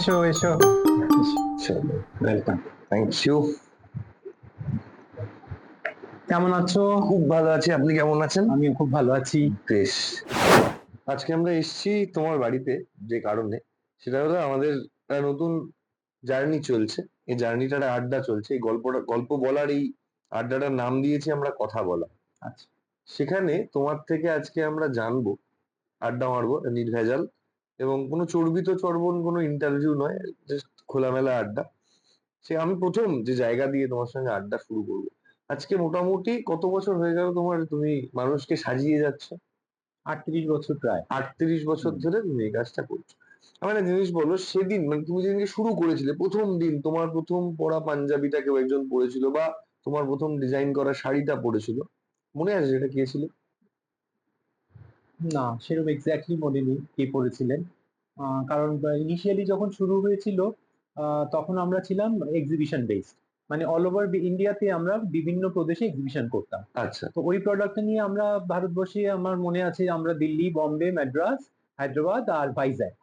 এসো এসো এসো। চলো, ওয়েলকাম। Thank you. কেমন আছো? খুব ভালো আছি, আপনি কেমন আছেন? আমিও খুব ভালো আছি। বেশ। আজকে আমরা এসেছি তোমার বাড়িতে যে কারণে, সেটা হলো আমাদের একটা নতুন জার্নি চলছে। এই জার্নিটার আড্ডা চলছে, এই গল্প বলার এই আড্ডাটার নাম দিয়েছি আমরা কথা বলা। আচ্ছা। সেখানে তোমার থেকে আজকে আমরা জানবো, আড্ডা মারবো নির্ভেজাল, এবং কোনো চর্বিত চর্বণ কোনো ইন্টারভিউ নয়, জাস্ট খোলামেলা আড্ডা। সে আমি প্রথম যে জায়গা দিয়ে তোমার সঙ্গে আড্ডা শুরু করবো। আজকে মোটামুটি কত বছর হয়ে গেল তুমি মানুষকে সাজিয়ে যাচ্ছ? 38 বছর প্রায়। 38 বছর হুম। ধরে তুমি এই কাজটা করছো। আমার একটা জিনিস বলো, সেদিন মানে তুমি যেদিনকে শুরু করেছিলে প্রথম দিন, তোমার প্রথম পরা পাঞ্জাবিটা কেউ একজন পরেছিল, বা তোমার প্রথম ডিজাইন করা শাড়িটা পরেছিল, মনে আছে সেটা কে ছিল? না, সেরকম এক্স্যাক্টলি মনে নেই কে পড়েছিলেন। কারণ ইনিশিয়ালি যখন শুরু হয়েছিল তখন আমরা ছিলাম এক্সিবিশন বেসড, মানে অল ওভার ইন্ডিয়াতে আমরা বিভিন্ন প্রদেশে এক্সিবিশন করতাম। আচ্ছা। তো ওই প্রোডাক্টটা নিয়ে আমরা ভারতবর্ষে, আমার মনে আছে আমরা দিল্লি, বম্বে, মাদ্রাজ, হায়দ্রাবাদ আর ভাইজ্যাক।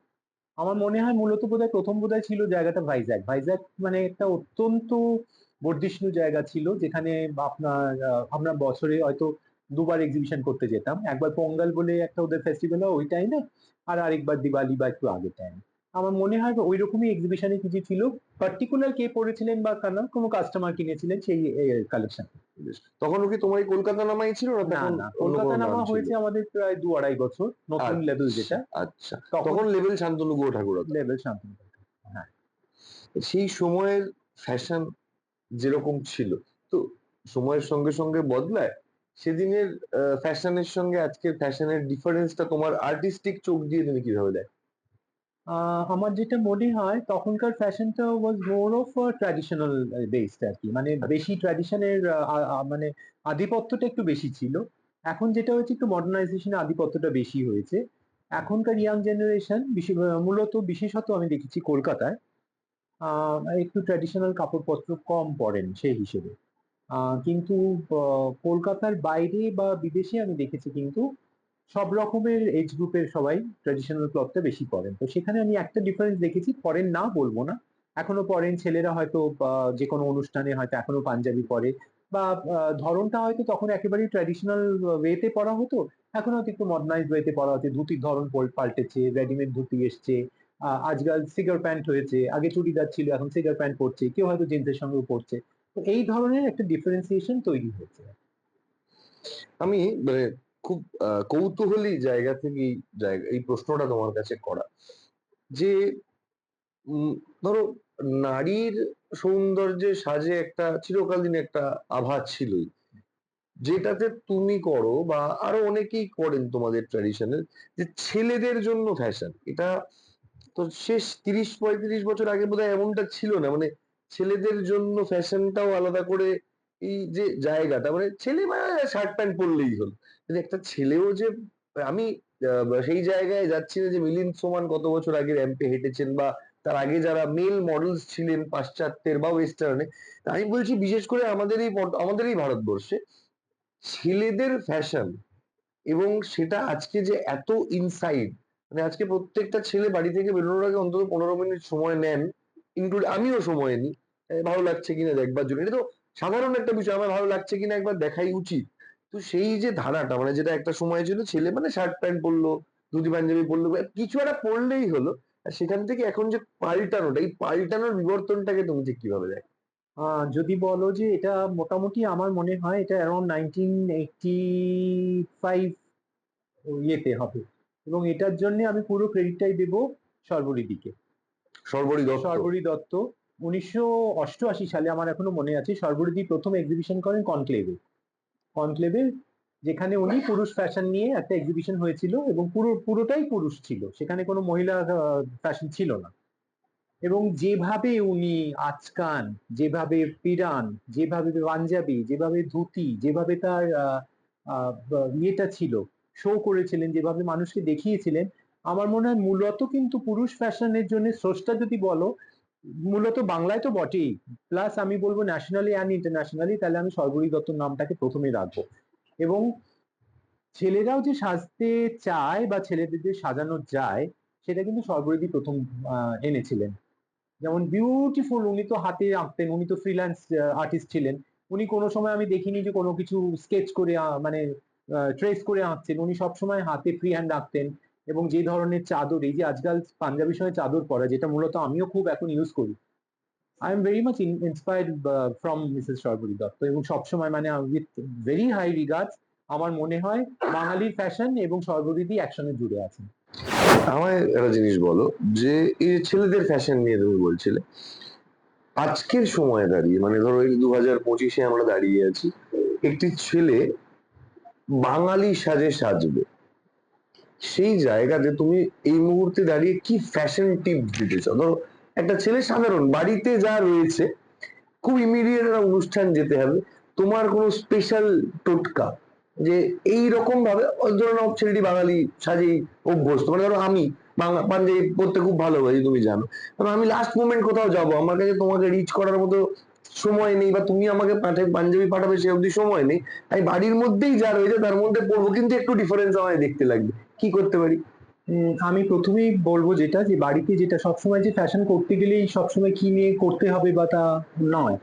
আমার মনে হয় মূলত বোধহয় প্রথম বোধহয় ছিল জায়গাটা ভাইজ্যাক। ভাইজ্যাক মানে একটা অত্যন্ত বর্ধিষ্ণু জায়গা ছিল, যেখানে আপনার আমরা বছরে হয়তো দুবার এক্সিবিশন করতে যেতাম। একবার পোঙ্গল বলে একটা ওদের ফেস্টিভ্যাল হয় ওই টাইমে, আর আরেকবার দিওয়ালি বা একটু আগের টাইমে। আমার মনে হয় ওই রকমই এক্সিবিশনে কিছু ছিল। পার্টিকুলার কে পড়েছিলেন বা কোনো কাস্টমার কিনেছিলেন সেই কালেকশন। বেশ। তখনও কি তোমার এই কলকাতা নামাই ছিল, না না তখন না, অন্য কলকাতা কোনো নাম নামা ছিল? হয়েছে আমাদের প্রায় 2-2.5 বছর, নতুন লেভেল আচ্ছা, যেটা। আচ্ছা। তখন তখন লেভেল শান্তনু গুহ ঠাকুরতা। লেভেল শান্তনু। হ্যাঁ। সেই সময়ের ফ্যাশন যেরকম ছিল, তো সময়ের সঙ্গে সঙ্গে বদলায়। সেদিনের ফ্যাশনের সঙ্গে আজকের ফ্যাশনের ডিফারেন্সটা তোমার আর্টিস্টিক চোখ দিয়ে তুমি কিভাবে দেখো? আমার যেটা মনে হয় তখনকার ফ্যাশনটা ওয়াজ মোর অফ ট্র্যাডিশনাল বেসড আর কি, মানে আচ্ছা। বেশি ট্র্যাডিশনের মানে আধিপত্যটা একটু বেশি ছিল। এখন যেটা হয়েছে একটু মডার্নাইজেশনের আধিপত্যটা বেশি হয়েছে। এখনকার ইয়াং জেনারেশন মূলত বিশেষত আমি দেখেছি কলকাতায় একটু ট্র্যাডিশনাল কাপড়পত্র কম পরেন সেই হিসেবে। কিন্তু কলকাতার বাইরে বা বিদেশে আমি দেখেছি কিন্তু সব রকমের এজ গ্রুপের সবাই ট্র্যাডিশনাল ক্লথটা বেশি পরেন। তো সেখানে আমি একটা ডিফারেন্স দেখেছি, পরেন না বলবো না, এখনো পরেন। ছেলেরা হয়তো যে কোনো অনুষ্ঠানে হয়তো এখনো পাঞ্জাবি পরে, বা ধরনটা হয়তো তখন একেবারেই ট্র্যাডিশনাল ওয়েতে পরা হতো, এখন হয়তো একটু মডার্নাইজ ওয়েতে পরা হচ্ছে। ধুতির ধরন পাল্টেছে, রেডিমেড ধুতি এসছে। আজকাল সিগার প্যান্ট হয়েছে, আগে চুড়িদার ছিল এখন সিগার প্যান্ট পরছে, কেউ হয়তো জিন্সের সঙ্গেও পরছে। তো এই ধরনের একটা ডিফারেন্সিয়েশন তৈরি হয়েছে। আমি মানে খুব কৌতূহলী জায়গা থেকে এই প্রশ্নটা তোমার কাছে করা, যে ধরো নারীর সৌন্দর্যে সাজে একটা চিরকালীন একটা আভা ছিলই, যেটাতে তুমি করো বা আরো অনেকেই করেন তোমাদের ট্র্যাডিশনাল, যে ছেলেদের জন্য ফ্যাশন, এটা তো শেষ 30-35 বছর আগে বোধহয় এমনটা ছিল না। মানে ছেলেদের জন্য ফ্যাশনটাও আলাদা করে, এই যে জায়গাটা, মানে ছেলে মানে শার্ট প্যান্ট পরলেই হলো, কিন্তু একটা ছেলেও যে, আমি সেই জায়গায় যাচ্ছি না যে মিলিন্দ সোমান কত বছর আগে র্যাম্পে হেঁটেছেন, বা তার আগে যারা মেল মডেলস ছিলেন পাশ্চাত্যের বা ওয়েস্টার্নে। আমি বলছি বিশেষ করে আমাদের এই ভারতবর্ষে ছেলেদের ফ্যাশন, এবং সেটা আজকে যে এত ইনসাইড, মানে আজকে প্রত্যেকটা ছেলে বাড়ি থেকে বেরোনোর আগে অন্তত 15 মিনিট সময় নেন, ইনক্লুড আমিও সময় নিই, ভালো লাগছে কিনা দেখবার জন্য। এটা তো সাধারণ একটা বিষয়, আমার ভালো লাগছে কিনা একবার দেখাই উচিত। তো সেই যে ধারাটা, মানে যেটা একটা সময় ছিল ছেলে মানে শার্ট প্যান্ট পরলো, ধুতি পাঞ্জাবি পরলো, বা কিছু একটা পরলেই হলো, আর সেখান থেকে এখন যে পাল্টানোটা, এই পাল্টানোর বিবর্তনটাকে তুমি ঠিক কিভাবে দেখো? যদি বলো যে এটা মোটামুটি আমার মনে হয় এটা অ্যারাউন্ড 1985 ইয়েতে হবে, এবং এটার জন্য আমি পুরো ক্রেডিটটাই দেব সর্বরিদিকে। সর্বরী দত্ত। সর্বরী দত্ত 1988 সালে, আমার এখনো মনে আছে, সর্বরিদি প্রথম এক্সিবিশন করেন কনক্লেভে। কনক্লেভে যেখানে উনি পুরুষ ফ্যাশন নিয়ে একটা এক্সিবিশন হয়েছিল, এবং পুরোটাই পুরুষ ছিল, সেখানে কোনো মহিলা ফ্যাশন ছিল না। এবং যেভাবে উনি আচকান, যেভাবে পিরান, যেভাবে পাঞ্জাবি, যেভাবে ধুতি, যেভাবে তার ইয়েটা ছিল, শো করেছিলেন, যেভাবে মানুষকে দেখিয়েছিলেন, আমার মনে হয় মূলত কিন্তু পুরুষ ফ্যাশনের জন্য স্রষ্টা যদি বলো, মূলত বাংলায় তো বটেই, প্লাস আমি বলবো ন্যাশনালি অ্যান্ড ইন্টারন্যাশনালি, তাহলে আমি সর্বরী দত্তর নামটাকে প্রথমে রাখবো। এবং ছেলেরাও যে সাজতে চায় বা ছেলেদের যে সাজানো যায়, সেটা কিন্তু সর্বরিদি প্রথম এনেছিলেন। যেমন বিউটিফুল, উনি তো হাতে আঁকতেন, উনি তো ফ্রিল্যান্স আর্টিস্ট ছিলেন। উনি কোনো সময় আমি দেখিনি যে কোনো কিছু স্কেচ করে মানে ট্রেস করে আঁকছেন। উনি সবসময় হাতে ফ্রি হ্যান্ড আঁকতেন। এবং যে ধরনের চাদর, এই যে আজকাল পাঞ্জাবি সঙ্গে চাদর পরা, যেটা মূলত আমিও খুব এখন ইউজ করি, I am very much inspired from Mrs Sarbari Dutta. এবং সবসময় মানে উইথ ভেরি হাই রিগার্ডস, আমার মনে হয় বাঙালির ফ্যাশন এবং সর্বরীদি একসঙ্গে জুড়ে আছেন। আমায় একটা জিনিস বলো, যে এই যে ছেলেদের ফ্যাশন নিয়ে তুমি বলছিলে, আজকের সময়ে দাঁড়িয়ে মানে ধরো এই 2025-এ আমরা দাঁড়িয়ে আছি, একটি ছেলে বাঙালি সাজে সাজবে, সেই জায়গাতে তুমি এই মুহূর্তে দাঁড়িয়ে কি ফ্যাশন টিপস দিতে চাও? ধরো একটা ছেলে সাধারণ বাড়িতে যা রয়েছে, খুব ইমিডিয়েট একটা অনুষ্ঠান যেতে হবে, তোমার কোনো স্পেশাল টোটকা যে এই রকম ভাবে, ধরো নাও ছেলেটি বাঙালি সাজেই অভ্যস্ত, মানে ধরো আমি পাঞ্জাবি পরতে খুব ভালোবাসি, তুমি জানো, কারণ আমি লাস্ট মোমেন্ট কোথাও যাবো, আমার কাছে তোমাকে রিচ করার মতো সময় নেই, বা তুমি আমাকে পাঞ্জাবি পাঠাবে সে অবধি সময় নেই, আমি বাড়ির মধ্যেই যা রয়েছে তার মধ্যে পড়বো, কিন্তু একটু ডিফারেন্স আমায় দেখতে লাগবে, কি করতে পারি? আমি প্রথমেই বলবো যেটা, যে বাড়িতে যেটা সবসময় যে ফ্যাশন করতে গেলেই সবসময় কি নিয়ে করতে হবে বা তা নয়।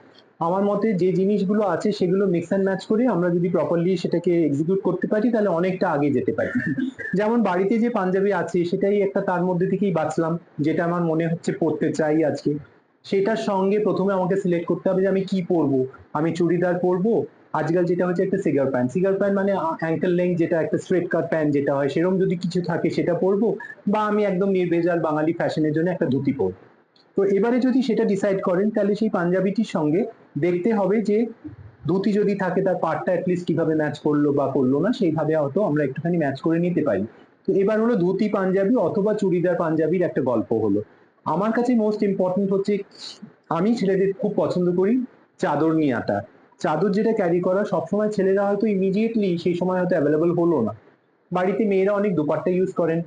আমার মতে যে জিনিসগুলো আছে সেগুলো মিক্স অ্যান্ড ম্যাচ করে আমরা যদি প্রপারলি সেটাকে এক্সিকিউট করতে পারি তাহলে অনেকটা আগে যেতে পারি। যেমন বাড়িতে যে পাঞ্জাবি আছে সেটাই একটা, তার মধ্যে থেকেই বাছলাম যেটা আমার মনে হচ্ছে পড়তে চাই আজকে। সেটার সঙ্গে প্রথমে আমাকে সিলেক্ট করতে হবে যে আমি কি পরবো। আমি চুড়িদার পরবো, আজকাল যেটা হচ্ছে একটা সিগার প্যান্ট, সিগার প্যান্ট মানে অ্যাঙ্কেল লেন্থ, যেটা একটা স্ট্রেট কাট প্যান্ট যেটা হয় সেরকম যদি কিছু থাকে সেটা পরবো, বা আমি একদম নির্ভেজাল বাঙালি ফ্যাশনের জন্য একটা ধুতি পরবো। তো এবারে যদি সেটা ডিসাইড করেন তাহলে সেই পাঞ্জাবিটির সঙ্গে দেখতে হবে যে ধুতি যদি থাকে তার পাড়টা অ্যাটলিস্ট কিভাবে ম্যাচ করলো বা করলো না, সেইভাবে হয়তো আমরা একটুখানি ম্যাচ করে নিতে পারি। তো এবার হলো ধুতি পাঞ্জাবি অথবা চুড়িদার পাঞ্জাবির একটা গল্প হলো। আমার কাছে মোস্ট ইম্পর্টেন্ট হচ্ছে, আমি ছেলেদের খুব পছন্দ করি চাদর নেওয়াটা। চাদর যেটা ক্যারি করা, সবসময় ছেলেরা হয়তো ইমিডিয়েটলি সেই সময় হয়তো অ্যাভেলেবল হলো না। বাড়িতে মেয়েরা অনেক দোপাট্টা ইউজ করেন,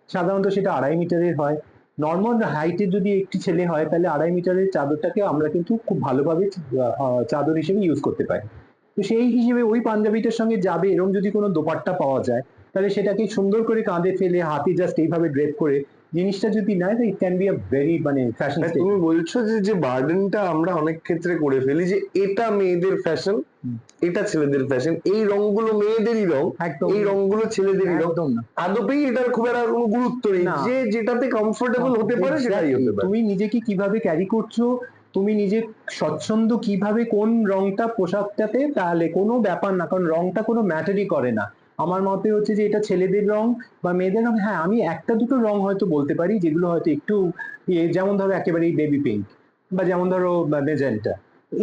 সাধারণত সেটা 2.5 মিটারের হয়। নর্মাল হাইটের যদি একটি ছেলে হয় তাহলে 2.5 মিটারের চাদরটাকে আমরা কিন্তু খুব ভালোভাবে চাদর হিসেবে ইউজ করতে পারি। তো সেই হিসেবে ওই পাঞ্জাবিটার সঙ্গে যাবে এরকম যদি কোনো দোপাট্টা পাওয়া যায়, তাহলে সেটাকে সুন্দর করে কাঁধে ফেলে হাতে জাস্ট এইভাবে ড্রেপ করে জিনিসটা যদি নেয়, it can be a very মানে ফ্যাশন মানে তুমি স্টেটমেন্ট। বলছো যে যে বার্ডেনটা আমরা অনেক ক্ষেত্রে করে ফেলি, যে এটা মেয়েদের ফ্যাশন, এটা ছেলেদের ফ্যাশন, এই রংগুলো মেয়েদেরই রং, একদম, এই রংগুলো ছেলেদেরই রং, একদম না। আদপেই এটার খুব একটা কোনো গুরুত্ব নেই, না, যে যেটাতে কমফোর্টেবল হতে পারে সেটাই এক্স্যাক্টলি, হতে পারে। তুমি নিজেকে কিভাবে ক্যারি করছো, তুমি নিজে স্বচ্ছন্দ কিভাবে কোন রংটা পোশাকটাতে, তাহলে কোনো ব্যাপার না, কারণ রংটা কোনো ম্যাটারই করে না। আমার মতে হচ্ছে যে এটা ছেলেদের রং বা মেয়েদের রং। হ্যাঁ, আমি একটা দুটো রং হয়তো বলতে পারি যেগুলো হয়তো একটু যেমন ধরো একেবারেই বেবি পিঙ্ক, বা যেমন ধরো মেজেন্টা।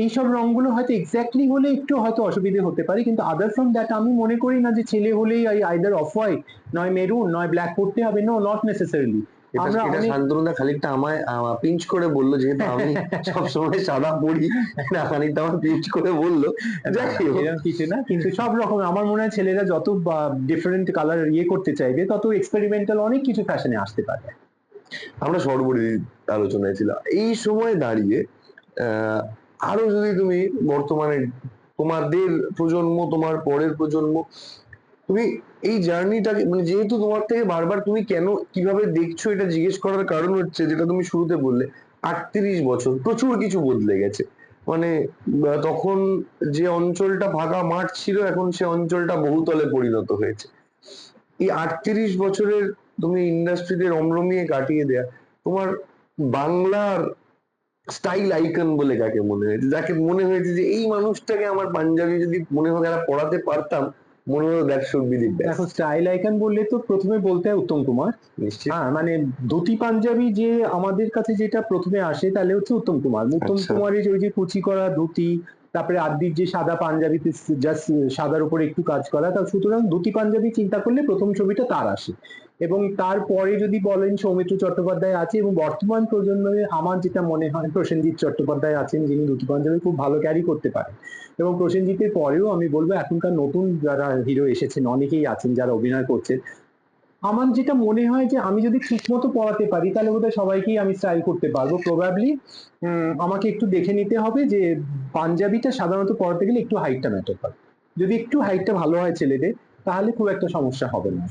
এইসব রংগুলো হয়তো এক্স্যাক্টলি হলে একটু হয়তো অসুবিধে হতে পারে, কিন্তু আদার ফ্রম দ্যাট আমি মনে করি না যে ছেলে হলেই আইদার অফ হোয়াইট, নয় মেরুন, নয় ব্ল্যাক পড়তে হবে। No, not necessarily. এটা আমরা এটা অনেক শান্তনুদা খানিকটা আমায় পিঞ্চ করে বললো, যেহেতু আমি সবসময় সাদা পরি, না খানিকটা আমার পিঞ্চ করে বললো। না, যাই না, হোক, এরকম কিছু না, কিন্তু সব রকম আমার মনে হয় ছেলেরা যত ডিফারেন্ট কালার করতে চাইবে তত এক্সপেরিমেন্টাল অনেক কিছু ফ্যাশনে আসতে পারে। আমরা সর্বরী আলোচনায় ছিলাম, এই সময় দাঁড়িয়ে আহ আরো যদি তুমি বর্তমানে তোমাদের প্রজন্ম, তোমার পরের প্রজন্ম, তুমি এই জার্নিটাকে, মানে যেহেতু তোমার থেকে বারবার তুমি কেন কিভাবে দেখছো এটা জিজ্ঞেস করার কারণ হচ্ছে, যেটা তুমি শুরুতে বললে, 38 বছর প্রচুর কিছু বদলে গেছে, মানে তখন যে অঞ্চলটা ফাঁকা মাঠ ছিল এখন সে অঞ্চলটা বহুতলে পরিণত হয়েছে। এই 38 বছরের তুমি ইন্ডাস্ট্রিতে রমরমিয়ে কাটিয়ে দেয়া, তোমার বাংলার স্টাইল আইকন বলে কাকে মনে হয়েছে, যাকে মনে হয়েছে যে এই মানুষটাকে আমার পাঞ্জাবি যদি মনে হয় একটা পড়াতে পারতাম, মনে হলো দ্যাট শুড বি দি দেখো, বেস্ট? স্টাইল আইকন বললে তো প্রথমে বলতে হয় উত্তম কুমার। নিশ্চিত। হ্যাঁ, মানে ধুতি পাঞ্জাবি যে আমাদের কাছে যেটা প্রথমে আসে তাহলে হচ্ছে উত্তম কুমার। উত্তম আচ্ছা, কুমারের ওই যে কুচি করা ধুতি, তারপরে আদির যে সাদা পাঞ্জাবিতে জাস্ট সাদার উপরে একটু কাজ করা, তা সুতরাং ধুতি পাঞ্জাবি চিন্তা করলে প্রথম ছবিটা তার আসে। এবং তারপরে যদি বলেন সৌমিত্র চট্টোপাধ্যায় আছে, এবং বর্তমান প্রজন্মে আমার যেটা মনে হয় প্রসেনজিৎ চট্টোপাধ্যায় আছেন, যিনি ধুতি পাঞ্জাবি খুব ভালো ক্যারি করতে পারেন। এবং প্রসেনজিতের পরেও আমি বলবো এখনকার নতুন যারা হিরো এসেছেন অনেকেই আছেন যারা অভিনয় করছেন। আমার যেটা মনে হয় যে আমি যদি ঠিক মতো পড়াতে পারি তাহলে বোধহয় সবাইকেই আমি স্টাইল করতে পারবো প্রবাবলি। আমাকে একটু দেখে নিতে হবে যে পাঞ্জাবিটা সাধারণত পড়াতে গেলে একটু হাইটটা ম্যাটার করে। যদি একটু হাইটটা ভালো হয় ছেলেদের তাহলে খুব একটা সমস্যা হবে না।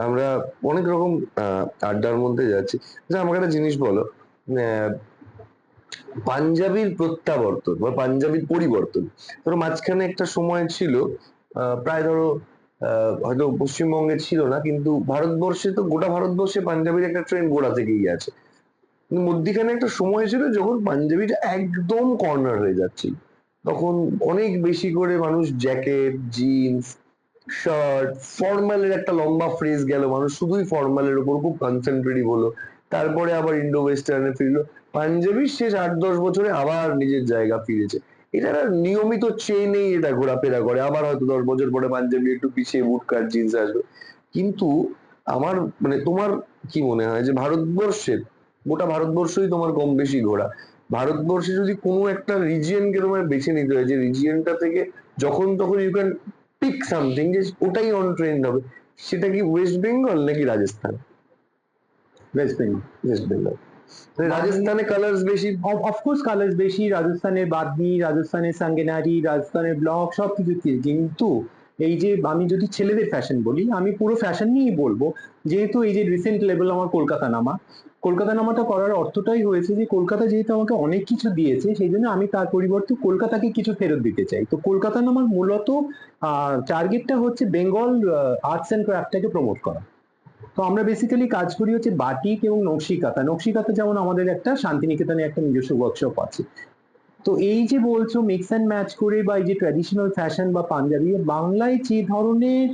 আমরা অনেক রকম আড্ডার মধ্যে যাচ্ছি, যে আমাকে একটা জিনিস বলো, আহ, পাঞ্জাবির প্রত্যাবর্তন বা পাঞ্জাবির পরিবর্তন। ধরো মাঝখানে একটা সময় ছিল, প্রায় ধরো হয়তো পশ্চিমবঙ্গে ছিল না, কিন্তু ভারতবর্ষে তো গোটা ভারতবর্ষে পাঞ্জাবির একটা ট্রেন্ড গোড়া থেকেই আছে। কিন্তু মধ্যিখানে একটা সময় ছিল যখন পাঞ্জাবিটা একদম কর্নার হয়ে যাচ্ছিল। তখন অনেক বেশি করে মানুষ জ্যাকেট, জিন্স, শার্ট, ফর্মালের একটা লম্বা ফ্রেজ গেল, মানুষ শুধুই ফর্মালের উপর খুব কনসেন্ট্রেটিভ হলো। তারপরে আবার ইন্ডো ওয়েস্টার্নে ফিরলো। পাঞ্জাবির শেষ 8-10 বছরে আবার নিজের জায়গা ফিরেছে। এটা একটা নিয়মিত চেনেই এটা ঘোরাফেরা করে, আবার হয়তো 10 বছর পরে পাঞ্জাবি একটু পিছিয়ে বুটকাট জিন্স আসবে। কিন্তু আমার মানে তোমার কি মনে হয় যে ভারতবর্ষের, গোটা ভারতবর্ষই তোমার কম বেশি ঘোরা, ভারতবর্ষে যদি কোনো একটা রিজিয়নকে তোমার বেছে নিতে হয়, যে রিজিয়নটা থেকে যখন তখন ইউ ক্যান পিক সামথিং, যে ওটাই অন ট্রেন্ড হবে, সেটা কি ওয়েস্ট বেঙ্গল নাকি রাজস্থান? ওয়েস্ট বেঙ্গল। ওয়েস্ট বেঙ্গল। বাংলা রাজস্থানে কালার্স বেশি। অফকোর্স কালার্স বেশি, রাজস্থানের বাদনি, রাজস্থানের সাঙ্গেনারি, রাজস্থানের ব্লক সবকিছু কি, কিন্তু এই যে আমি যদি ছেলেদের ফ্যাশন বলি, আমি পুরো ফ্যাশন নিয়েই বলবো। যেহেতু এই যে রিসেন্ট লেভেল আমার কলকাতা নামা, কলকাতা নামাটা করার অর্থটাই হয়েছে যে কলকাতা যেহেতু আমাকে অনেক কিছু দিয়েছে, সেই জন্য আমি তার পরিবর্তে কলকাতাকে কিছু ফেরত দিতে চাই। তো কলকাতা নামার মূলত টার্গেটটা হচ্ছে বেঙ্গল আর্টস অ্যান্ড ক্রাফটটাকে প্রমোট করা। তো আমরা বেসিক্যালি কাজ করি হচ্ছে বাটিক এবং নকশিকাঁথা। নকশিকাঁথা যেমন আমাদের একটা শান্তিনিকেতনে একটা নিজস্ব ওয়ার্কশপ আছে। তো এই যে বলছো মিক্স অ্যান্ড ম্যাচ করে বা এই যে ট্র্যাডিশনাল ফ্যাশন বা পাঞ্জাবি, বাংলায় যে ধরনের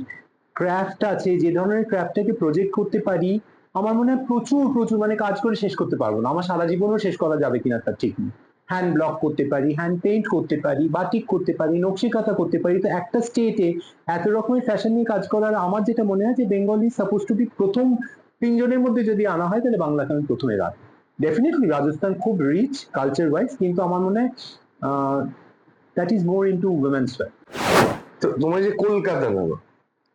ক্রাফট আছে, যে ধরনের ক্রাফটটাকে প্রজেক্ট করতে পারি, আমার মনে হয় প্রচুর প্রচুর, মানে কাজ করে শেষ করতে পারবো না, আমার সারা জীবনও শেষ করা যাবে কিনা তার ঠিক নেই। হ্যান্ড ব্লক করতে পারি, হ্যান্ড পেইন্ট করতে পারি, বাটিক করতে পারি, নকশিকাঁথা করতে পারি। তো একটা স্টেটে এত রকমের ফ্যাশন নিয়ে কাজ করার আমার যেটা মনে হয় যে Bengal is suppose to be প্রথম 3 জনের মধ্যে যদি আনা হয় তাহলে বাংলাকে আমি প্রথমে রাখবো। ডেফিনেটলি রাজস্থান খুব রিচ কালচার ওয়াইজ, কিন্তু আমার মনে হয় that is more into women's wear. তো তোমার যে কলকাতা নামা,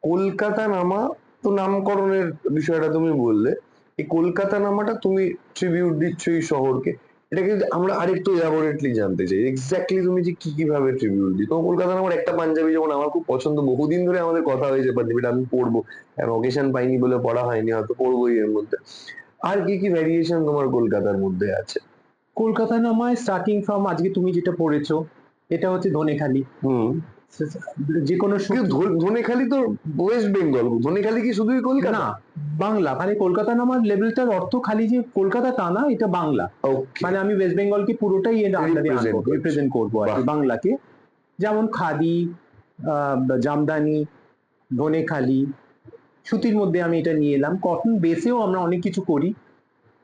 কলকাতা নামা তো নামকরণের বিষয়টা তুমি বললে, এই কলকাতা নামাটা তুমি ট্রিবিউট দিচ্ছ এই শহরকে, এটা কিন্তু আমরা আরেকটু এলাবোরেটলি জানতে চাই, এক্স্যাক্টলি তুমি যে কি কিভাবে ট্রিবিউট দিই। তোমার কলকাতা নামার একটা পাঞ্জাবি যেমন আমার খুব পছন্দ, বহুদিন ধরে আমাদের কথা হয়েছে পাঞ্জাবিটা আমি পরবো, আর অকেশন পাইনি বলে পড়া হয়নি, হয়তো পরবোই এর মধ্যে। আর কি কি ভ্যারিয়েশন তোমার কলকাতার মধ্যে আছে? কলকাতা নামায় স্টার্টিং ফ্রম আজকে তুমি যেটা পড়েছো, এটা হচ্ছে ধনেখালি। হুম। যে কোনো কিন্তু সুতি, ধনেখালি তো ওয়েস্ট বেঙ্গল, ধনেখালি কি শুধুই কলকাতা? না, বাংলা, মানে কলকাতা নামার লেভেলটার অর্থ খালি যে কলকাতা তা না, এটা বাংলা। ওকে। মানে আমি ওয়েস্ট বেঙ্গলকে পুরোটাই এর আন্ডারে আনবো, রিপ্রেজেন্ট করছে। রিপ্রেজেন্ট করবো আর বাহ। কি বাংলাকে। যেমন খাদি, জামদানি, ধনেখালি, সুতির মধ্যে আমি এটা নিয়ে এলাম। কটন বেসেও আমরা অনেক কিছু করি।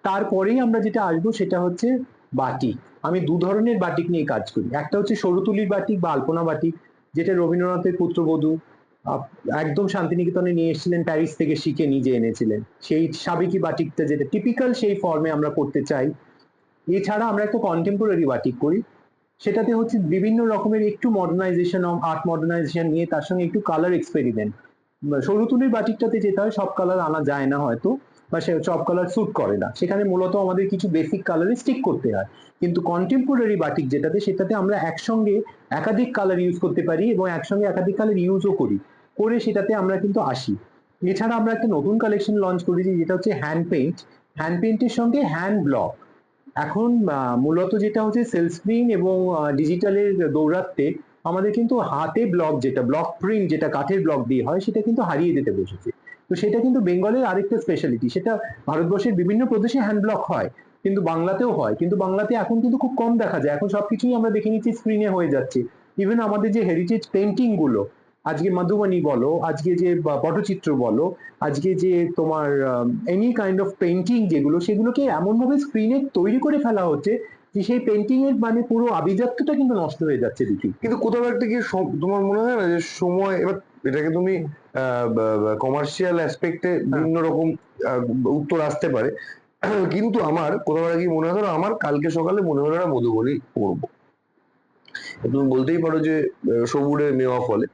তারপরেই আমরা যেটা আসবো সেটা হচ্ছে বাটিক। আমি 2 ধরনের বাটিক নিয়ে কাজ করি। একটা হচ্ছে সরুতুলির বাটিক বা আলপনা বাটিক, যেটা রবীন্দ্রনাথের পুত্রবধূ আহ, একদম শান্তিনিকেতনে নিয়ে এসেছিলেন, প্যারিস থেকে শিখে নিজে এনেছিলেন। সেই সাবেকি বাটিকটা যেটা টিপিক্যাল সেই ফর্মে আমরা করতে চাই। এছাড়া আমরা একটা কন্টেম্পোরারি বাটিক করি, সেটাতে হচ্ছে বিভিন্ন রকমের একটু মডার্নাইজেশন, আর্ট মডার্নাইজেশন নিয়ে তার সঙ্গে একটু কালার এক্সপেরিমেন্ট। সরুতুলির বাটিকটাতে যেটা হয়, সব কালার আনা যায় না হয়তো, বা সে সব কালার স্যুট করে না, সেখানে মূলত আমাদের কিছু বেসিক কালারে স্টিক করতে হয়। কিন্তু কন্টেম্পোরারি বাটিক যেটাতে, সেটাতে আমরা একসঙ্গে একাধিক কালার ইউজ করতে পারি এবং একসঙ্গে একাধিক কালার ইউজও করি, করে সেটাতে আমরা কিন্তু আসি। এছাড়া আমরা একটা নতুন কালেকশন লঞ্চ করেছি যেটা হচ্ছে হ্যান্ড পেইন্ট। হ্যান্ড পেইন্টের সঙ্গে হ্যান্ড ব্লক। এখন মূলত যেটা হচ্ছে সেলফ স্ক্রিন এবং ডিজিটালের দৌরাত্মে আমাদের কিন্তু হাতে ব্লক, যেটা ব্লক প্রিন্ট, যেটা কাঠের ব্লক দিয়ে হয়, সেটা কিন্তু হারিয়ে যেতে বসেছে। তো সেটা কিন্তু বেঙ্গলের আরেকটা স্পেশালিটি। সেটা ভারতবর্ষের বিভিন্ন প্রদেশে হ্যান্ড ব্লক হয়, কিন্তু বাংলাতেও হয়, কিন্তু বাংলাতে এখন কিন্তু খুব কম দেখা যায়। এখন সবকিছুই আমরা দেখে নিচ্ছি স্ক্রিনে হয়ে যাচ্ছে। ইভেন আমাদের যে হেরিটেজ পেন্টিং গুলো, আজকে মধুবনী বলো, আজকে যে পটচিত্র বলো, আজকে যে তোমার এনি কাইন্ড অফ পেন্টিং যেগুলো, সেগুলোকে এমন ভাবে স্ক্রিনে তৈরি করে ফেলা হচ্ছে যে সেই পেন্টিং এর মানে পুরো আভিজাত্যটা কিন্তু নষ্ট হয়ে যাচ্ছে দিকে। কিন্তু কোথাও একটা কি তোমার মনে হয় না যে সময়, এবার এটাকে তুমি কমার্শিয়াল অ্যাসপেক্টে হ্যাঁ, বিভিন্ন রকম আহ, উত্তর আসতে পারে, কিন্তু আমার কোথাও একটা কি মনে হয়, ধরো আমার কালকে সকালে মনে হলো একটা মধুবনী পড়বো, তুমি বলতেই পারো যে সবুরে মেওয়া ফলে,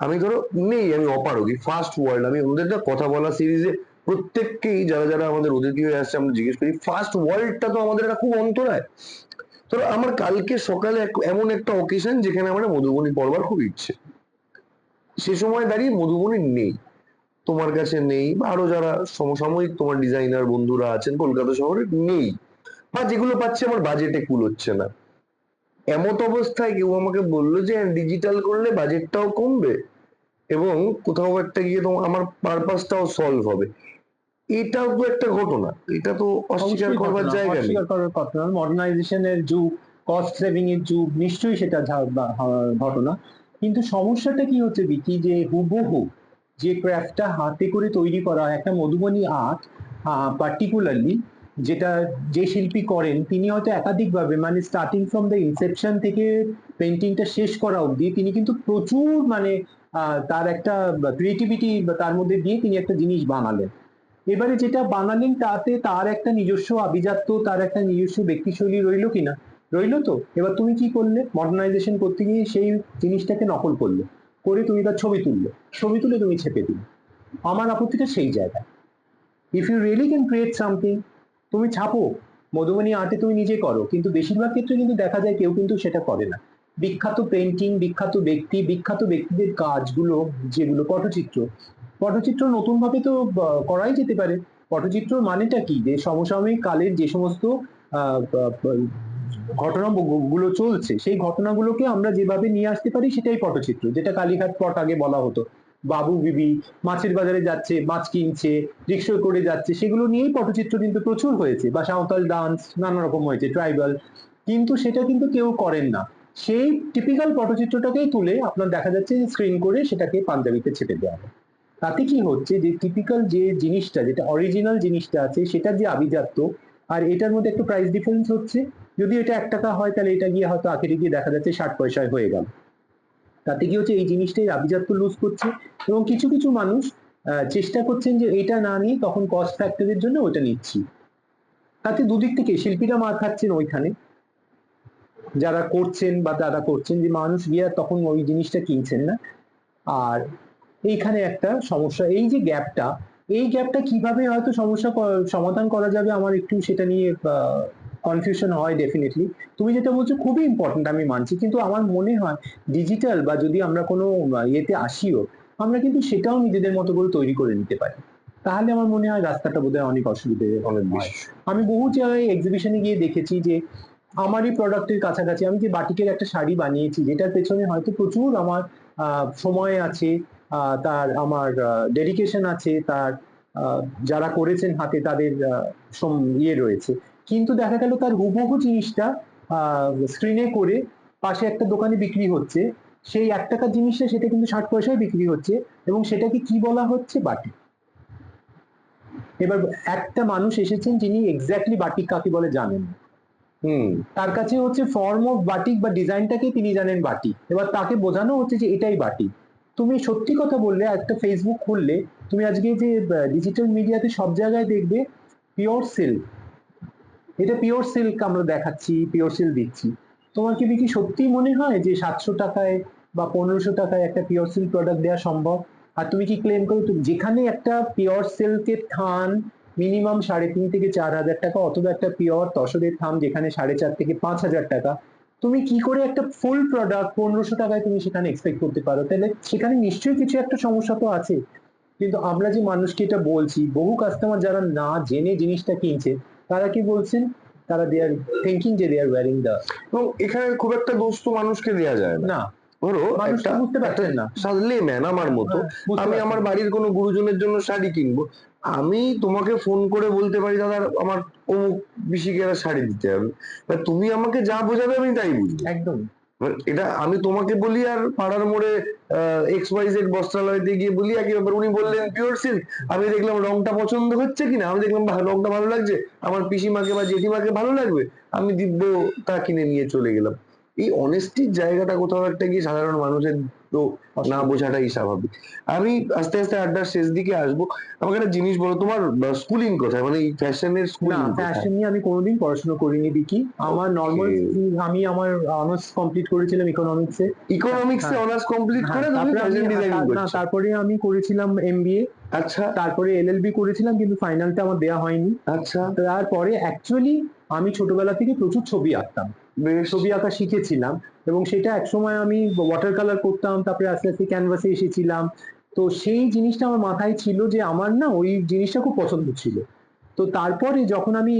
আমি ধরো নেই, আমি অপারগী, ফার্স্ট ওয়ার্ল্ড, আমি ওদের যা কথা বলা সিরিজে প্রত্যেককেই, যারা যারা আমাদের অতিথি হয়ে আসছে, আমরা জিজ্ঞেস করি ফার্স্ট ওয়ার্ল্ডটা তো আমাদের একটা খুব অন্তরায়। ধরো আমার কালকে সকালে এমন একটা অকেশন যেখানে আমার মধুবনী পড়বার খুব ইচ্ছে, সে সময় দাঁড়িয়ে মধুবনী নেই, তোমার কাছে নেই, বা আরো যারা সমসাময়িক তোমার ডিজাইনার বন্ধুরা আছেন কলকাতা শহরে নেই, বা যেগুলো পাচ্ছি আমার বাজেটে কুলোচ্ছে না। এমত অবস্থায় কেউ আমাকে বললো যে ডিজিটাল করলে বাজেটটাও কমবে এবং কোথাও একটা গিয়ে আমার পারপাসটাও সলভ হবে। এটাও তো একটা ঘটনা, এটা তো অস্বীকার অবশ্যই করবার ঘটনা, জায়গা নেই। অস্বীকার করার কথা না। মডার্নাইজেশনের যুগ, কস্ট সেভিং এর যুগ, নিশ্চয়ই সেটা ঘটনা। কিন্তু সমস্যাটা কি হচ্ছে বিকি, যে হুবহু যে ক্রাফটটা হাতে করে তৈরি করা একটা মধুবনী আর্ট, পার্টিকুলারলি যেটা যে শিল্পী করেন তিনি হয়তো একাধিকভাবে, মানে স্টার্টিং ফ্রম দ্য ইনসেপশন থেকে পেন্টিংটা শেষ করা অবধি তিনি কিন্তু প্রচুর মানে তার একটা ক্রিয়েটিভিটি তার মধ্যে দিয়ে তিনি একটা জিনিস বানালেন। এবারে যেটা বানালেন তাতে তার একটা নিজস্ব আভিজাত্য, তার একটা নিজস্ব ব্যক্তিশৈলী রইলো কিনা? রইলো তো। এবার তুমি কি করলে, মডার্নাইজেশন করতে গিয়ে সেই জিনিসটাকে নকল করলে, করে তুমি তার ছবি তুললে, ছবি তুলে তুমি ছেপে দিলে। আমার আপত্তিটা সেই জায়গায়। If you really can create something, তুমি ছাপো, মধুবনী আর্টে তুমি নিজে করো, কিন্তু বেশিরভাগ ক্ষেত্রে কিন্তু দেখা যায় কেউ কিন্তু সেটা করে না। বিখ্যাত পেন্টিং, বিখ্যাত ব্যক্তি, বিখ্যাত ব্যক্তিদের কাজগুলো, যেগুলো পটচিত্র, পটচিত্র নতুন ভাবে তো করাই যেতে পারে। পটচিত্র মানেটা কি, যে সমসাময়িক কালের যে সমস্ত আহ, আহ, ঘটনা গুলো চলছে সেই ঘটনাগুলোকে আমরা যেভাবে নিয়ে আসতে পারি সেটাই পটচিত্র, যেটা কালীঘাট পট আগে বলা হতো। বাবু বিবি মাছের বাজারে যাচ্ছে, মাছ কিনছে, রিক্সায় করে যাচ্ছে, সেগুলো নিয়েই পটচিত্র কিন্তু প্রচুর হয়েছে, বা সাঁওতাল ডান্স নানা রকম হয়েছে, ট্রাইবাল। কিন্তু সেটা কিন্তু কেউ করেন না। সেই টিপিক্যাল পটচিত্রটাকেই তুলে আপনার দেখা যাচ্ছে স্ক্রিন করে সেটাকে পাঞ্জাবিতে ছেপে দেওয়া হয়। তাতে কি হচ্ছে, যে টিপিক্যাল যে জিনিসটা, যেটা অরিজিনাল জিনিসটা আছে সেটার যে আভিজাত্য, আর এটার মধ্যে একটু প্রাইস ডিফারেন্স হচ্ছে। যদি এটা 1 টাকা হয় তাহলে এটা গিয়ে হয়তো আখেরে গিয়ে দেখা যাচ্ছে 60 পয়সায় হয়ে গেল। তাতে কি হচ্ছে, এই জিনিসটাই আভিজাত্য লুজ করছে। এবং কিছু কিছু মানুষ চেষ্টা করছেন যে এটা না নিয়ে তখন কস্ট ফ্যাক্টরের জন্য ওটা নিচ্ছি। তাতে দুদিক থেকে শিল্পীরা মার খাচ্ছেন ওইখানে, যারা করছেন বা যারা করছেন, যে মানুষ গিয়ে আর তখন ওই জিনিসটা কিনছেন না। আর এইখানে একটা সমস্যা, এই যে গ্যাপটা, এই গ্যাপটা কিভাবে হয়তো সমস্যা সমাধান করা যাবে, আমার একটু সেটা নিয়ে কনফিউশন হয় ডেফিনেটলি। তুমি যেটা বলছো খুবই ইম্পর্টেন্ট, আমি মানছি, কিন্তু আমার মনে হয় ডিজিটাল বা যদি আমরা কোনো ইয়েতে আসিও, আমরা কিন্তু সেটাও নিজেদের মতো করে তৈরি করে নিতে পারি। তাহলে আমার মনে হয় রাস্তাটা বোধহয় অনেক অসুবিধে অনেক হয়। বেশি। আমি বহু জায়গায় এক্সিবিশনে গিয়ে দেখেছি যে আমারই প্রোডাক্টের কাছাকাছি আমি যে বাটিকের একটা শাড়ি বানিয়েছি, যেটার পেছনে হয়তো প্রচুর আমার সময় আছে, তার আমার ডেডিকেশন আছে, তার যারা করেছেন হাতে তাদের ইয়ে রয়েছে। কিন্তু দেখা গেল তার হুবহু জিনিসটা স্ক্রিনে করে পাশে একটা দোকানে বিক্রি হচ্ছে, সেই 1 টাকার জিনিসটা সেটা কিন্তু 60 পয়সায় বিক্রি হচ্ছে, এবং সেটাকে কি বলা হচ্ছে, বাটিক। এবার একটা মানুষ এসেছেন যিনি এক্স্যাক্টলি বাটিক কাকে বলে জানেন না। হুম। তার কাছে হচ্ছে ফর্ম অফ বাটিক বা ডিজাইনটাকে তিনি জানেন বাটিক, এবার তাকে বোঝানো হচ্ছে যে এটাই বাটিক। তুমি সত্যি কথা বললে, একটা ফেসবুক খুললে তুমি আজকে যে ডিজিটাল মিডিয়াতে সব জায়গায় দেখবে পিওর সিল্ক, এটা পিওর সিল্ক আমরা দেখাচ্ছি, পিওর সিল্ক দিচ্ছি। তোমার কি সত্যি মনে হয় যে 700 টাকায় বা 1500 টাকায় একটা পিওর সিল্ক প্রোডাক্ট দেওয়া সম্ভব? আর তুমি কি ক্লেম করো, তুমি যেখানে একটা পিওর সিল্কের থান মিনিমাম 3,500 থেকে 4,000 টাকা, অথবা একটা পিওর তসরের থান যেখানে 4,500 থেকে 5,000 টাকা, তুমি কি করে একটা ফুল প্রোডাক্ট 1500 টাকায় তুমি সেখানে এক্সপেক্ট করতে পারো? তাহলে সেখানে নিশ্চয়ই কিছু একটা সমস্যা তো আছে। কিন্তু আমরা যে মানুষকে এটা বলছি, বহু কাস্টমার যারা না জেনে জিনিসটা কিনছে, তারা কি বলছেন, তারা দে আর থিঙ্কিং যে দে আর ওয়ারিং দ্য, এবং এখানে খুব একটা দোষ তো মানুষকে দেওয়া যায় না। না, ধরো মানুষ একটা তো বুঝতে একটা পারছেন না। লেম্যান আমার মতো, বুঝতে আমি পারছেন আমার না। বাড়ির কোনো গুরুজনের জন্য শাড়ি কিনবো, আমি তোমাকে ফোন করে বলতে পারি দাদা আমার অমুক পিসিকে একটা শাড়ি দিতে হবে, এবার তুমি আমাকে যা বোঝাবে আমি তাই বুঝবো। একদম। এবার এটা আমি তোমাকে বলি আর পাড়ার মোড়ে এক্স ওয়াই জেড বস্ত্রালয়তে গিয়ে বলি একই ব্যাপার, উনি বললেন পিওর সিল্ক, আমি দেখলাম রংটা পছন্দ হচ্ছে কিনা, আমি দেখলাম রংটা ভালো লাগছে, আমার পিসিমাকে বা জেঠিমাকে ভালো লাগবে, আমি দিব্য তা কিনে নিয়ে চলে গেলাম। এই অনেস্টির জায়গাটা কোথাও একটা গিয়ে সাধারণ মানুষের তো না অসুবিধা। বোঝাটাই স্বাভাবিক। আমি আস্তে আস্তে আড্ডার শেষ দিকে আসবো, আমাকে একটা জিনিস বলো, তোমার স্কুলিং কোথায়, মানে এই ফ্যাশনের না, স্কুলিং কোথায়? ফ্যাশন নিয়ে আমি কোনোদিন পড়াশোনা করিনি বিকি। আমার নর্মাল, ওকে, আমি আমার অনার্স কমপ্লিট করেছিলাম ইকোনমিক্সে। ইকোনমিক্সে হ্যাঁ, অনার্স কমপ্লিট হ্যাঁ, করে তুমি তারপরে আমি ফ্যাশন ডিজাইনিং না, করছো? তারপরে আমি করেছিলাম এমবিএ, আচ্ছা। তারপরে এলএলবি করেছিলাম, কিন্তু ফাইনালটা আমার দেওয়া হয়নি। আচ্ছা। তারপরে অ্যাকচুয়ালি আমি ছোটবেলা থেকে প্রচুর ছবি আঁকতাম, বেশ। ছবি আঁকা শিখেছিলাম, এবং সেটা একসময় আমি ওয়াটার কালার করতাম, তারপরে আস্তে আস্তে ক্যানভাসে এসেছিলাম। তো সেই জিনিসটা আমার মাথায় ছিল যে আমার না ওই জিনিসটা খুব পছন্দ ছিল। তো তারপরে যখন আমি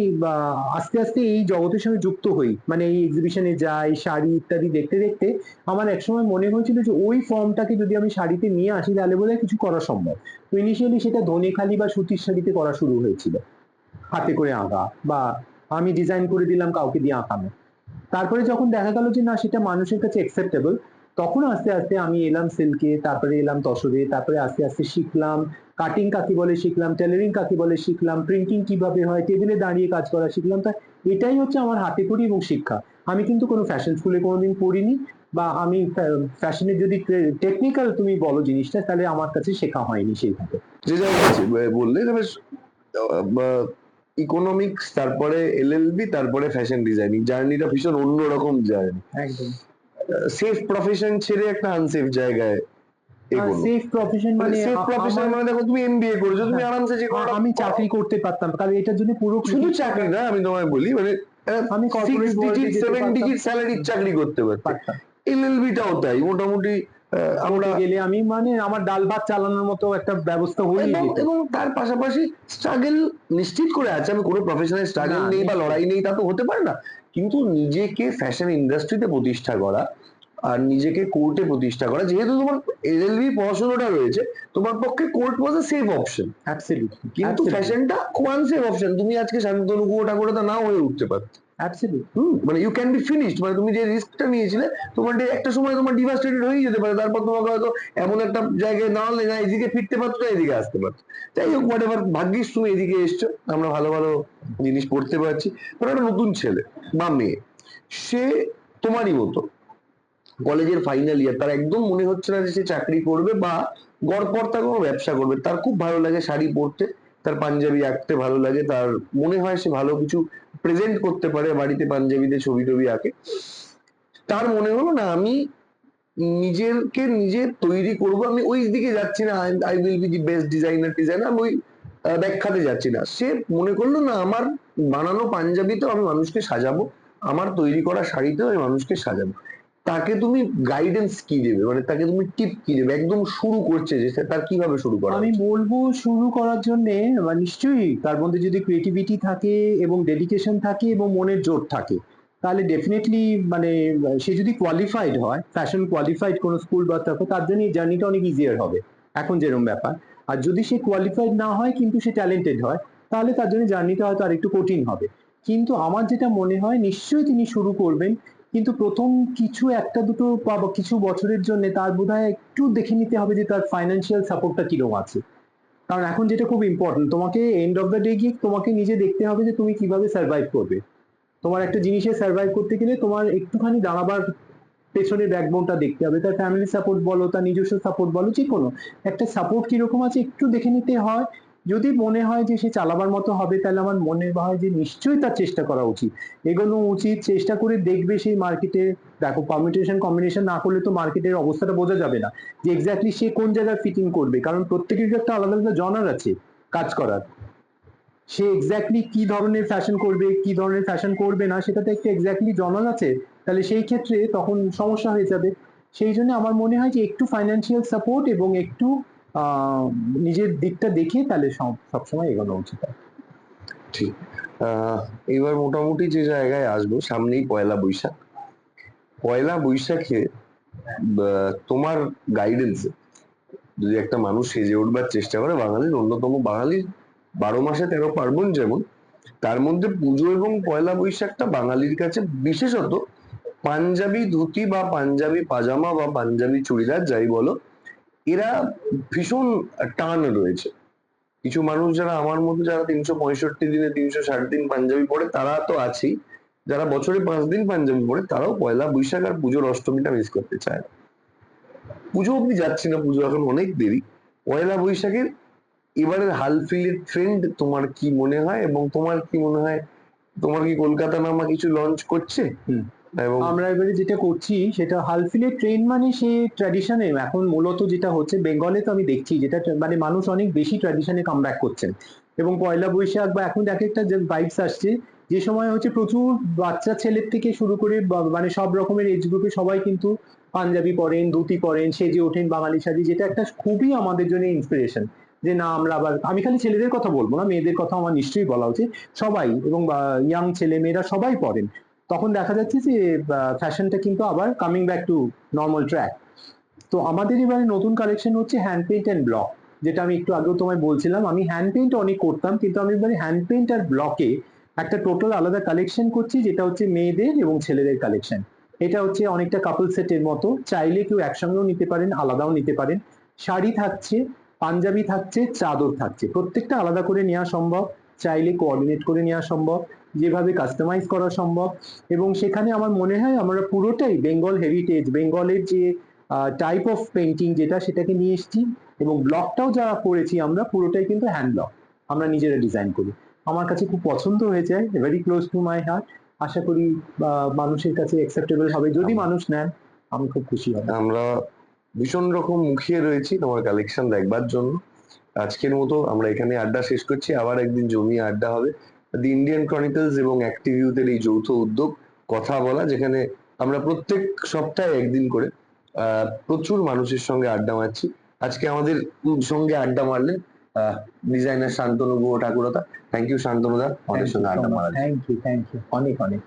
আস্তে আস্তে এই জগতের সঙ্গে যুক্ত হই, মানে এই এক্সিবিশনে যাই, শাড়ি ইত্যাদি দেখতে দেখতে আমার একসময় মনে হয়েছিল যে ওই ফর্মটাকে যদি আমি শাড়িতে নিয়ে আসি তাহলে বোধহয় কিছু করা সম্ভব। তো ইনিশিয়ালি সেটা ধনেখালি বা সুতির শাড়িতে করা শুরু হয়েছিল, হাতে করে আঁকা, বা আমি ডিজাইন করে দিলাম কাউকে দিয়ে আঁকানো। তারপরে যখন দেখা গেল যে না সেটা মানুষের কাছে অ্যাকসেপ্টেবল, তখন আস্তে আস্তে আমি এলাম সিল্কে, তারপরে এলাম তসরে, তারপরে আস্তে আস্তে শিখলাম কাটিং কাকে বলে শিখলাম, টেলারিং কাকে বলে শিখলাম, প্রিন্টিং কিভাবে হয়, টেবিলে দাঁড়িয়ে কাজ করা শিখলাম। তা এটাই হচ্ছে আমার হাতে করি এবং শিক্ষা। আমি কিন্তু কোনো ফ্যাশন স্কুলে কোনোদিন পড়িনি, বা আমি ফ্যাশনের যদি টেকনিক্যাল তুমি বলো জিনিসটা, তাহলে আমার কাছে শেখা হয়নি সেইভাবে। যে জায়গায় বললে এটা বেশ ইকোনমিক্স, তারপরে এলএলবি, তারপরে ফ্যাশন ডিজাইনিং, জার্নিটা ভীষণ অন্যরকম জার্নি। একদম। সেফ প্রফেশন ছেড়ে একটা আনসেফ জায়গায় এগোনো। সেফ প্রফেশন মানে মানে সেফ প্রফেশন আমার, মানে দেখো তুমি এমবিএ করেছো, তুমি হ্যাঁ, আরামসে যে কোনো আমি চাকরি করতে পারতাম, কারণ এটার জন্য পুরো শুধু প্রশিক্ষণ চাকরি না, আমি তোমায় বলি মানে আমি সিক্স কর্পোরেট ওয়ার্ল্ডে ডিজিট যেতে সেভেন পারতাম। ডিজিট স্যালারির হুম, চাকরি করতে পারতে। পারতাম। এলএলবিটাও তাই মোটামুটি। আমরা করতে গেলে আমি মানে আমার ডাল ভাত চালানোর মতো একটা ব্যবস্থা হয়েই এবং যেত। এবং তার পাশাপাশি স্ট্রাগল নিশ্চিত করে আছে, আমি কোনো প্রফেশনাল না, স্ট্রাগল নেই বা নিশ্চয়ই। লড়াই নেই তা তো হতে পারে না, কিন্তু নিজেকে ফ্যাশন ইন্ডাস্ট্রিতে প্রতিষ্ঠা করা আর নিজেকে কোর্টে প্রতিষ্ঠা করা, যেহেতু তোমার এলএলবি পড়াশোনাটা রয়েছে, তোমার পক্ষে কোর্ট ওয়াজ আ সেফ অপশন। অ্যাবসলিউটলি, কিন্তু অ্যাবসলিউটলি, ফ্যাশনটা ওয়ান সেফ অপশন, তুমি আজকে শান্তনু গুহটা করে তা নাও হয়ে উঠতে পারতে। অ্যাবসলিউটলি। মানে ইউ ক্যান বি ফিনিশড, মানে তুমি যে রিস্কটা নিয়েছিলে, তোমার একটা সময় তোমার ডিভাস্টেটেড হয়ে যেতে পারে, তারপর তোমাকে হয়তো এমন একটা জায়গায় না হলে না এদিকে ফিরতে পারতো না এদিকে আসতে পারতো। যাই হোক হোয়াট এভার, ভাগ্যিস তুমি এদিকে এসছো, আমরা ভালো ভালো জিনিস পড়তে পারছি। ধরো একটা নতুন ছেলে বা মেয়ে, সে তোমারই মতো কলেজের ফাইনাল ইয়ার, তার একদম মনে হচ্ছে না যে সে চাকরি করবে বা গড়পড়তা কোনো ব্যবসা করবে, তার খুব ভালো লাগে শাড়ি পরতে, তার পাঞ্জাবি আঁকতে ভালো লাগে, তার মনে হয় সে ভালো কিছু প্রেজেন্ট করতে পারে, বাড়িতে পাঞ্জাবিতে ছবি টবি আঁকে। তার মনে হলো না আমি নিজেকে নিজে তৈরি করব, আমি ওই দিকে যাচ্ছি না, I will be the best designer, আমি ওই ব্যাখ্যাতে যাচ্ছি না। সে মনে করলো না আমার বানানো পাঞ্জাবিতেও আমি মানুষকে সাজাবো, আমার তৈরি করা শাড়িতেও আমি মানুষকে সাজাবো। তাকে তুমি গাইডেন্স কি দেবে, মানে তাকে তুমি টিপ কি দেবে, একদম শুরু করছে যে তার কিভাবে শুরু করা আমি উচিত? বলবো শুরু করার জন্যে নিশ্চয়ই তার মধ্যে যদি ক্রিয়েটিভিটি থাকে এবং ডেডিকেশন থাকে এবং মনের জোর থাকে, তাহলে ডেফিনেটলি মানে সে যদি কোয়ালিফাইড হয়, ফ্যাশন কোয়ালিফাইড কোনো স্কুল বা তারপর, তার জন্য এই জার্নিটা অনেক ইজিয়ার হবে এখন যেরকম ব্যাপার। আর যদি সে কোয়ালিফাইড না হয় কিন্তু সে ট্যালেন্টেড হয়, তাহলে তার জন্য জার্নিটা হয়তো আরেকটু কঠিন হবে। কিন্তু আমার যেটা মনে হয় নিশ্চয়ই তিনি শুরু করবেন, কিন্তু প্রথম কিছু একটা দুটো বা কিছু বছরের জন্য তার বোধহয় একটু দেখে নিতে হবে যে তার ফাইন্যান্সিয়াল সাপোর্টটা কিরকম আছে। কারণ এখন যেটা খুব ইম্পর্টেন্ট, তোমাকে এন্ড অফ দ্য ডে গিয়ে তোমাকে নিজে দেখতে হবে যে তুমি কিভাবে সার্ভাইভ করবে। তোমার একটা জিনিসে সার্ভাইভ করতে গেলে তোমার একটুখানি দাঁড়াবার পেছনের ব্যাকবোনটা দেখতে হবে, তার ফ্যামিলি সাপোর্ট বলো, তার নিজস্ব সাপোর্ট বলো, যে কোনো একটা সাপোর্ট কিরকম আছে একটু দেখে নিতে হয়। যদি মনে হয় যে সে চালাবার মতো হবে, তাহলে আমার মনে হয় যে নিশ্চয়ই তার চেষ্টা করা উচিত, এগোনো উচিত, চেষ্টা করে দেখবে সেই মার্কেটে। দেখো, পারমিটেশন কম্বিনেশন না করলে তো মার্কেটের অবস্থাটা বোঝা যাবে না যে এক্স্যাক্টলি সে কোন জায়গায় ফিটিং করবে, কারণ প্রত্যেকের একটা আলাদা আলাদা জনার আছে কাজ করার। সে এক্স্যাক্টলি কি ধরনের ফ্যাশন করবে, কি ধরনের ফ্যাশন করবে না, সেটাতে একটা এক্স্যাক্টলি জনার আছে। তাহলে সেই ক্ষেত্রে তখন সমস্যা হয়ে যাবে। সেই জন্য আমার মনে হয় যে একটু ফাইন্যান্সিয়াল সাপোর্ট এবং একটু নিজের দিকটা দেখে তাহলে সবসময় এগোনো উচিত। ঠিক। আহ এবার মোটামুটি যে জায়গায় আসবো, সামনেই পয়লা বৈশাখ। পয়লা বৈশাখে তোমার গাইডেন্সে যদি একটা মানুষ সেজে উঠবার চেষ্টা করে, বাঙালির অন্যতম, বাঙালির 12 মাসে 13 পার্বণ যেমন, তার মধ্যে পুজো এবং পয়লা বৈশাখটা বাঙালির কাছে বিশেষত পাঞ্জাবি ধুতি বা পাঞ্জাবি পাজামা বা পাঞ্জাবি চুড়িদার যাই বলো, এরা ভীষণ টান রয়েছে। কিছু মানুষ যারা আমার মতো, যারা 365 দিনে 360 দিন পাঞ্জাবি পরে, তারা তো আছেই, যারা বছরে 5 দিন পাঞ্জাবি পরে, তারাও পয়লা বৈশাখ আর পুজোর অষ্টমীটা মিস করতে চায় না। পুজো অব্দি যাচ্ছি না, পুজো এখন অনেক দেরি। পয়লা বৈশাখের এবারের হালফিলের ট্রেন্ড তোমার কি মনে হয়, এবং তোমার কি মনে হয়, তোমার কি কলকাতা নামা কিছু লঞ্চ করছে? হুম। এবং আমরা এবারে যেটা করছি সেটা হালফিলের ট্রেন, মানে সে ট্র্যাডিশনে এখন মূলত যেটা হচ্ছে বেঙ্গলে, তো আমি দেখছি যেটা মানে মানুষ অনেক বেশি ট্র্যাডিশনে কামব্যাক করছেন। এবং পয়লা বৈশাখ বা এখন এক একটা যে ভাইবস আসছে, যে সময় হচ্ছে প্রচুর বাচ্চা ছেলের থেকে শুরু করে মানে সব রকমের এজ গ্রুপে সবাই কিন্তু পাঞ্জাবি পরেন, ধুতি পরেন, সেজে ওঠেন বাঙালি সাজি, যেটা একটা খুবই আমাদের জন্য ইন্সপিরেশন। যে না আমরা আবার, আমি খালি ছেলেদের কথা বলবো না, মেয়েদের কথা আমার নিশ্চয়ই বলা উচিত, সবাই এবং ইয়াং ছেলে মেয়েরা সবাই পরেন, তখন দেখা যাচ্ছে যে ফ্যাশনটা কিন্তু আবার coming back to normal track. তো আমাদের এবারে নতুন কালেকশন হচ্ছে হ্যান্ড পেইন্ট অ্যান্ড ব্লক, যেটা আমি একটু আগেও তোমায় বলছিলাম, আমি হ্যান্ড পেইন্ট অনেক করতাম, কিন্তু আমি এবারে হ্যান্ড পেইন্ট আর ব্লকে একটা টোটাল আলাদা কালেকশন করছি, যেটা হচ্ছে মেয়েদের এবং ছেলেদের কালেকশন। এটা হচ্ছে অনেকটা কাপল সেটের মতো, চাইলে কেউ একসঙ্গেও নিতে পারেন, আলাদাও নিতে পারেন। শাড়ি থাকছে, পাঞ্জাবি থাকছে, চাদর থাকছে, প্রত্যেকটা আলাদা করে নেওয়া সম্ভব, চাইলে কোঅর্ডিনেট করে নেওয়া সম্ভব, যেভাবে কাস্টমাইজ করা সম্ভব। এবং সেখানে আমার মনে হয় আমরা পুরোটাই বেঙ্গল হেরিটেজ, বেঙ্গলের যে টাইপ অফ পেন্টিং যেটা, সেটাকে নিয়ে এসেছি। এবং ব্লকটাও যা করেছি আমরা পুরোটাই কিন্তু হ্যান্ড ব্লক, আমরা নিজেরা ডিজাইন করি। আমার কাছে খুব পছন্দ হয়ে যায়, very close to my heart. আশা করি মানুষের কাছে অ্যাকসেপ্টেবল হবে, যদি মানুষ নেন আমি খুব খুশি হব। আমরা ভীষণ রকম মুখিয়ে রয়েছি তোমার কালেকশন দেখবার জন্য। আজকের মতো আমরা এখানে আড্ডা শেষ করছি, আবার একদিন জমিয়ে আড্ডা হবে। দি ইন্ডিয়ান ক্রনিকলস এবং অ্যাক্টিভ ইউথের এই যৌথ উদ্যোগ কথা বলা, যেখানে আমরা প্রত্যেক সপ্তাহে একদিন করে প্রচুর মানুষের সঙ্গে আড্ডা মারছি। আজকে আমাদের সঙ্গে আড্ডা মারলেন designer Shantanu Guha Thakurta. Thank you শান্তনুদা আমাদের সঙ্গে আড্ডা মারার জন্য। থ্যাংক ইউ, অনেক অনেক।